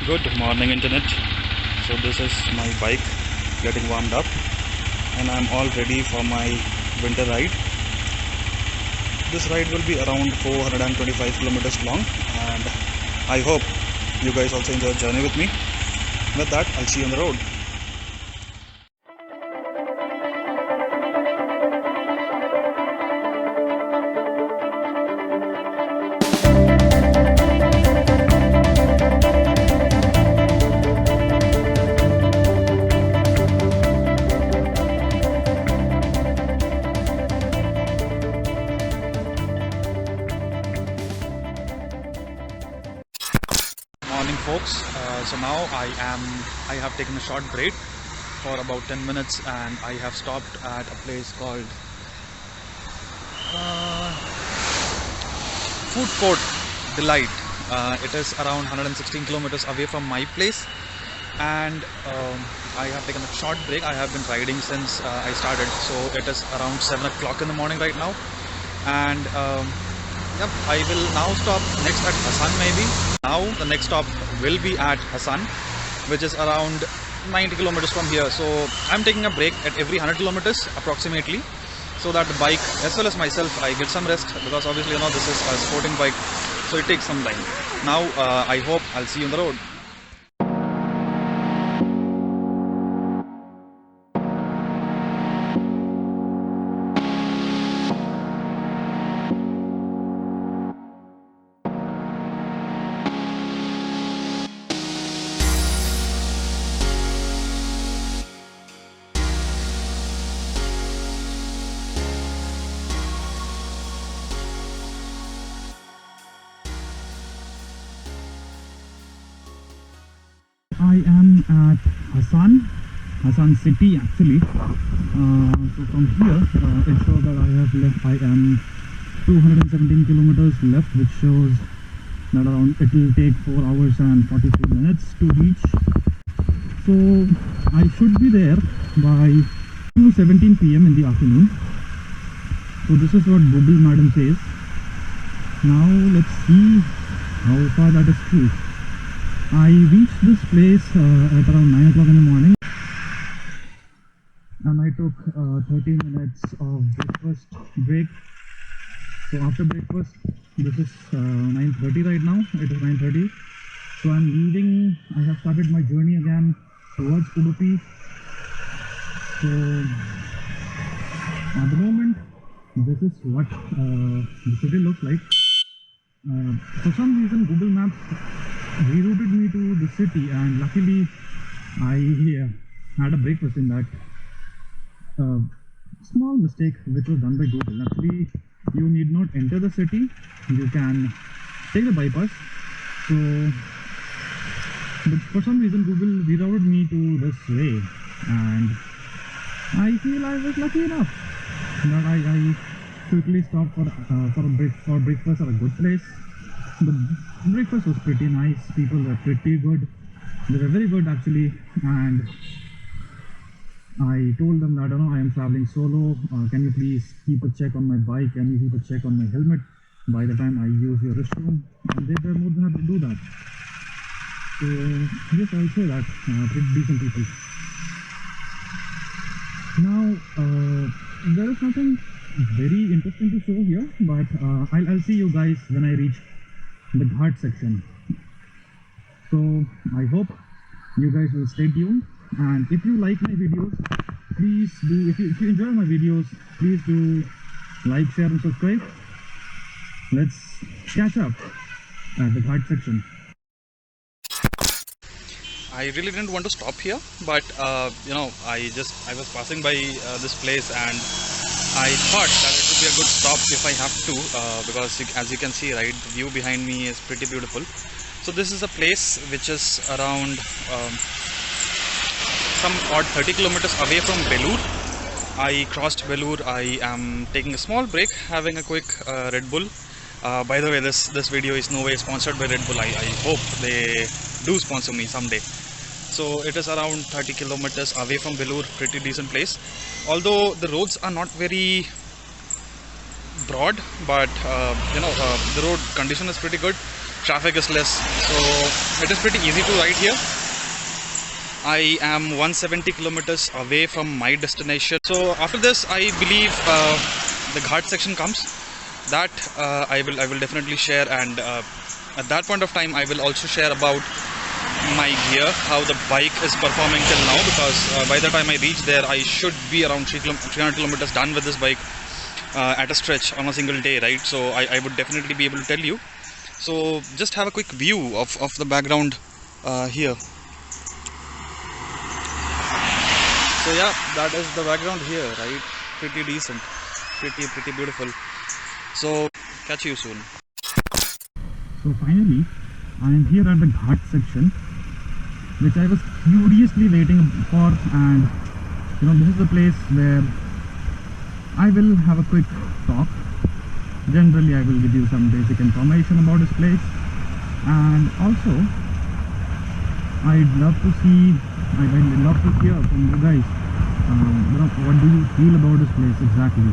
Good morning internet. So this is my bike getting warmed up and I'm all ready for my winter ride. This ride will be around 425 kilometers long and I hope you guys also enjoy the journey with me. With that, I'll see you on the road. Morning folks, so now I have taken a short break for about 10 minutes and I have stopped at a place called Food Court Delight. It is around 116 kilometers away from my place and I have taken a short break. I have been riding since I started, so it is around 7 o'clock in the morning right now and yep, I will now stop next at Hassan maybe. Now the next stop will be at Hassan, which is around 90 kilometers from here. So I'm taking a break at every 100 kilometers approximately, so that the bike as well as myself I get some rest, because obviously this is a sporting bike, so it takes some time. Now I hope I'll see you on the road. I am at Hassan city actually. So from here it shows that I am 217 kilometers left, which shows that it will take 4 hours and 43 minutes to reach. So I should be there by 2:17 p.m. in the afternoon. So this is what Google Madam says. Now let's see how far that is true. I reached this place at around 9 o'clock in the morning and I took 30 minutes of breakfast break. So after breakfast, this is 9:30 right now, it is 9:30. So I'm leaving, I have started my journey again towards Udupi. So at the moment, this is what the city looks like. For some reason Google Maps rerouted me to the city, and luckily I had a breakfast in that. Small mistake which was done by Google. Actually, you need not enter the city, you can take the bypass. So but for some reason Google rerouted me to this way, and I feel I was lucky enough that I quickly stopped for breakfast at a good place. The breakfast was pretty nice, people were pretty good, they were very good actually, and I told them that I am traveling solo, can you please keep a check on my bike, can you keep a check on my helmet by the time I use your restroom, and they were more than happy to do that. So yes, I will say that pretty decent people. Now there is nothing very interesting to show here, but I'll see you guys when I reach the Ghat section. So I hope you guys will stay tuned, and if you like my videos, please do, if you enjoy my videos, please do like, share and subscribe. Let's catch up at the Ghat section. I really didn't want to stop here, but I was passing by this place and I thought that it would be a good stop if I have to, because as you can see, right, the view behind me is pretty beautiful. So this is a place which is around some odd 30 kilometers away from Belur. I crossed Belur. I am taking a small break, having a quick Red Bull. By the way, this video is no way sponsored by Red Bull. I hope they do sponsor me someday. So it is around 30 kilometers away from Belur, pretty decent place. Although the roads are not very broad, but the road condition is pretty good. traffic is less, so it is pretty easy to ride here. I am 170 kilometers away from my destination. So after this, I believe the Ghat section comes. That I will definitely share, and at that point of time, I will also share about my gear, how the bike is performing till now, because by the time I reach there, I should be around 300 kilometers done with this bike at a stretch on a single day, right? So I would definitely be able to tell you. So just have a quick view of the background here. So yeah, that is the background here, right? Pretty decent, pretty beautiful. So catch you soon. So finally, I am here at the Ghat section, which I was curiously waiting for, and this is the place where I will have a quick talk. Generally, I will give you some basic information about this place, and also I'd love to hear from you guys. What do you feel about this place exactly?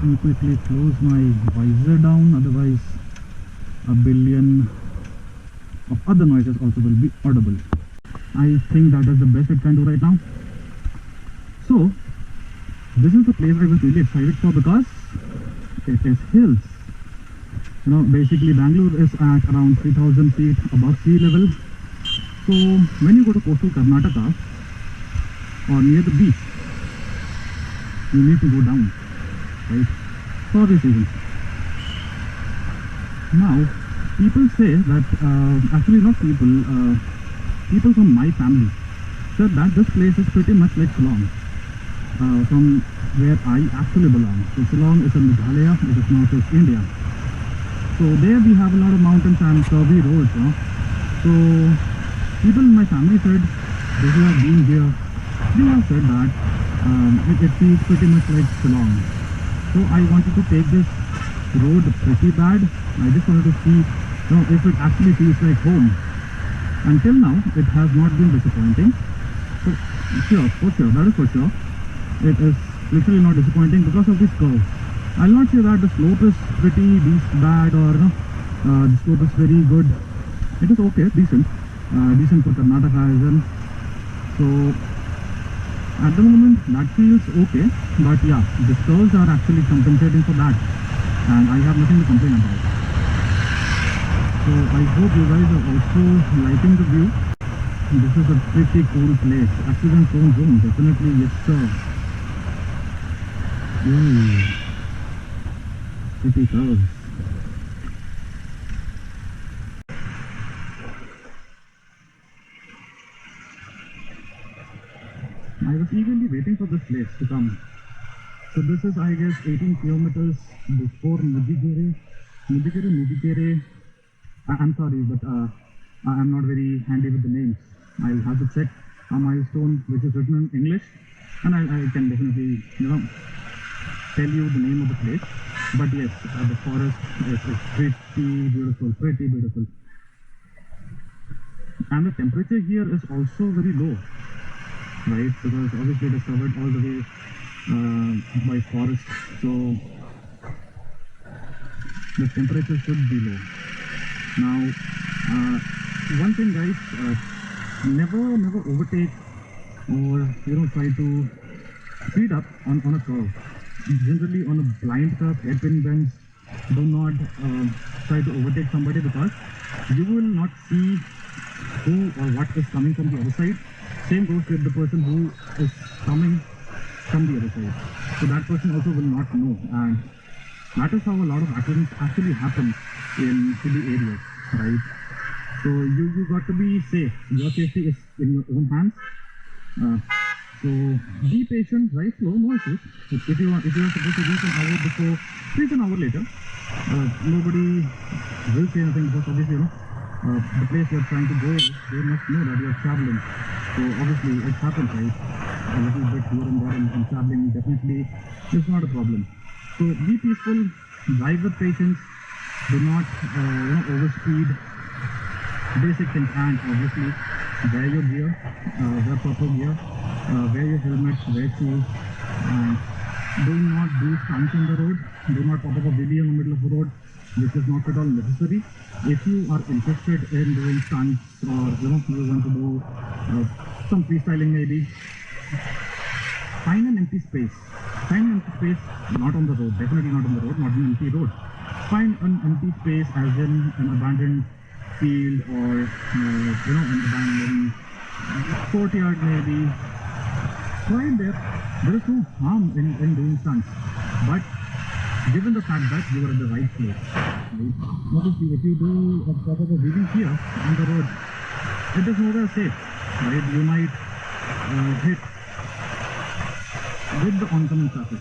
Let me quickly close my visor down, otherwise a billion of other noises also will be audible. I think that is the best it can do right now. So this is the place I was really excited for, because it is hills. Basically Bangalore is at around 3000 feet above sea level. So when you go to coastal Karnataka or near the beach, you need to go down, right? For obvious reasons. Now, people say that, actually not people, people from my family said that this place is pretty much like Shillong, from where I actually belong. So Shillong is in Meghalaya, it is northeast India. So there we have a lot of mountains and curvy roads. So people in my family said, those who have been here, they have said that it feels pretty much like Shillong. So I wanted to take this road pretty bad. I just wanted to see if it actually feels like home. Until now, it has not been disappointing. So for sure, that is for sure. It is literally not disappointing because of this curve. I'll not say that the slope is pretty bad, or the slope is very good. It is okay, decent for Karnataka as well. So at the moment that feels okay, but yeah, the curves are actually compensating for that, and I have nothing to complain about. So I hope you guys are also liking the view. This is a pretty cool place. Accident prone zone, definitely, yes sir. Pretty curves. I was eagerly waiting for this place to come. So this is, I guess, 18 kilometers before Nudikere. I'm sorry, but I'm not very handy with the names. I'll have to check a milestone which is written in English, and I can definitely, tell you the name of the place. But yes, the forest is pretty beautiful. And the temperature here is also very low, right? Because obviously it is covered all the way by forest, so the temperature should be low. Now, one thing guys, never overtake or try to speed up on a curve. Generally on a blind curve, hairpin bends, do not try to overtake somebody, because you will not see who or what is coming from the other side. Same goes with the person who is coming from the other side. So that person also will not know, and that is how a lot of accidents actually happen in hilly areas, right? So you got to be safe. Your safety is in your own hands. So be patient, drive slow, no issues. If you are supposed to reach an hour before, reach an hour later. Nobody will say anything, because obviously the place you are trying to go, they must know that you are traveling. So obviously it happens, right? A little bit here and there in traveling definitely is not a problem. So be peaceful, drive with patience, do not overspeed. Basic things, and obviously wear your gear, wear proper gear, wear your helmet, wear shoes, and do not do stunts on the road. Do not pop up a video in the middle of the road, which is not at all necessary. If you are interested in doing stunts, or you want to do some freestyling maybe, find an empty space. Find an empty space, not on the road, definitely not on the road, not an empty road. Find an empty space, as in an abandoned field, or an abandoned courtyard maybe. Try it there. There is no harm in doing stunts, but given the fact that you are at the right place, right? Obviously, if you do a proper video here on the road, it is nowhere safe, right? You might hit with the oncoming traffic.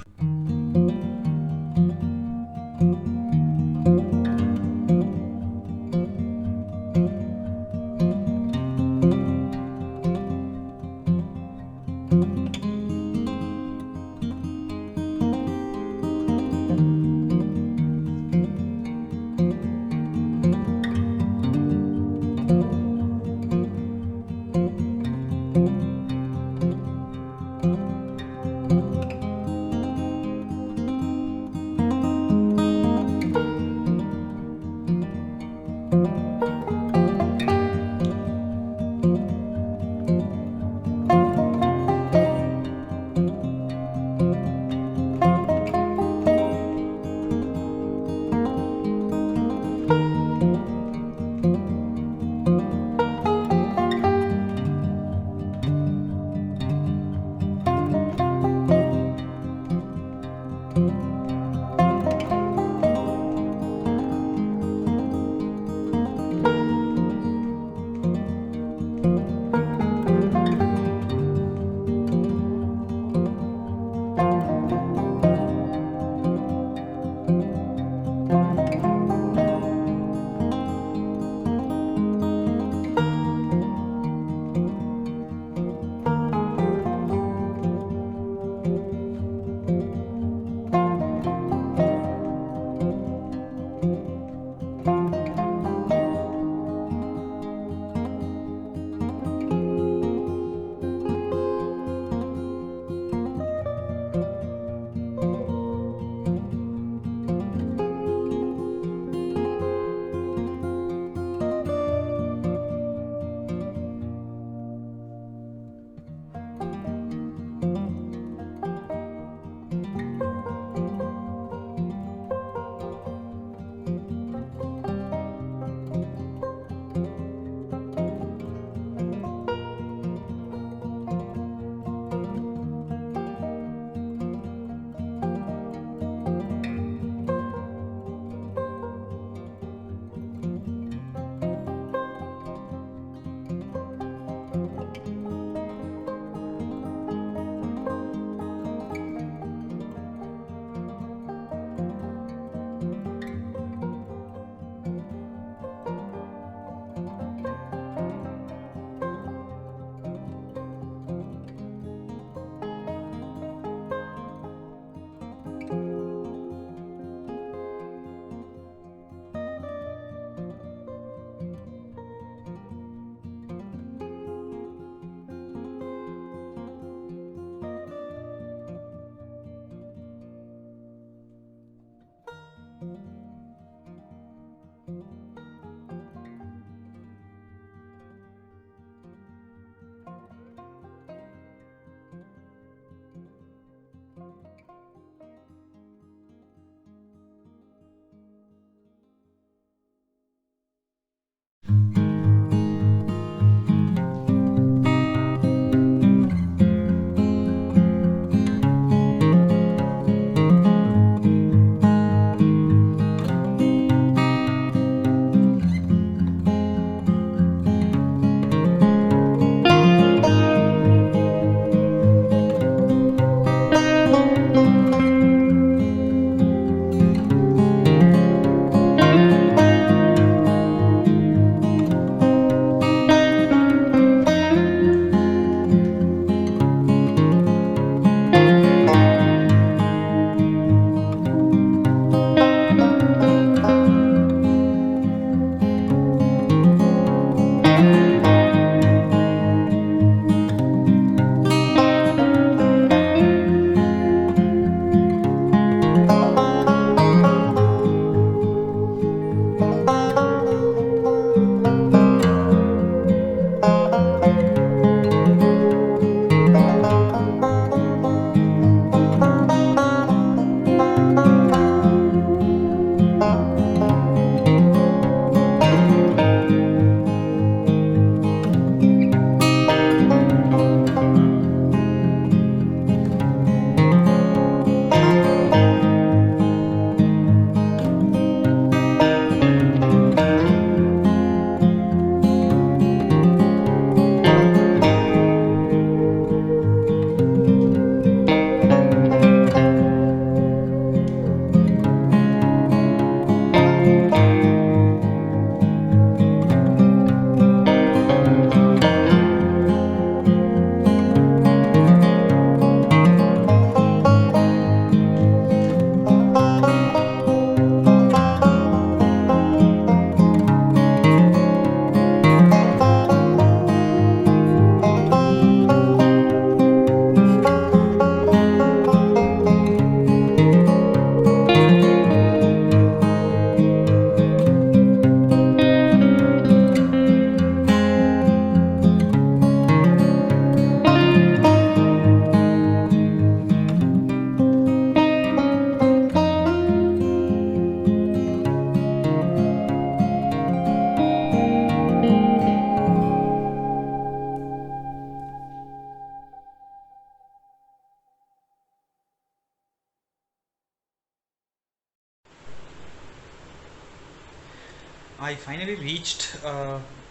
I finally reached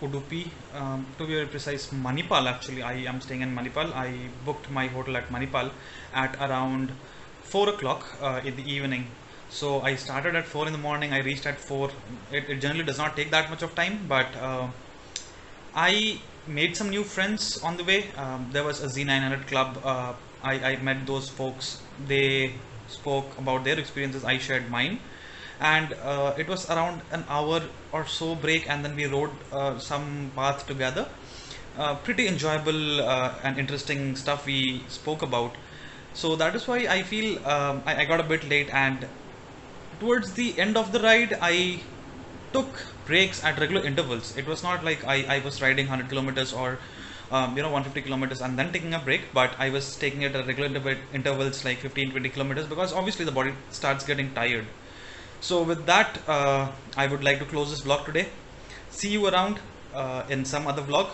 Udupi, to be very precise, Manipal actually. I am staying in Manipal. I booked my hotel at Manipal at around 4 o'clock in the evening. So I started at 4 in the morning, I reached at 4. It generally does not take that much of time, but I made some new friends on the way. There was a Z900 club. I met those folks. They spoke about their experiences. I shared mine, and it was around an hour or so break, and then we rode some path together. Pretty enjoyable and interesting stuff we spoke about. So that is why I feel I got a bit late, and towards the end of the ride, I took breaks at regular intervals. It was not like I was riding 100 kilometers or 150 kilometers and then taking a break, but I was taking it at regular intervals like 15-20 kilometers, because obviously the body starts getting tired. So with that, I would like to close this vlog today. See you around in some other vlog.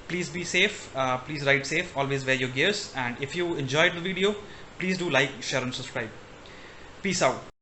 Please be safe, please ride safe, always wear your gears, and if you enjoyed the video, please do like, share and subscribe. Peace out.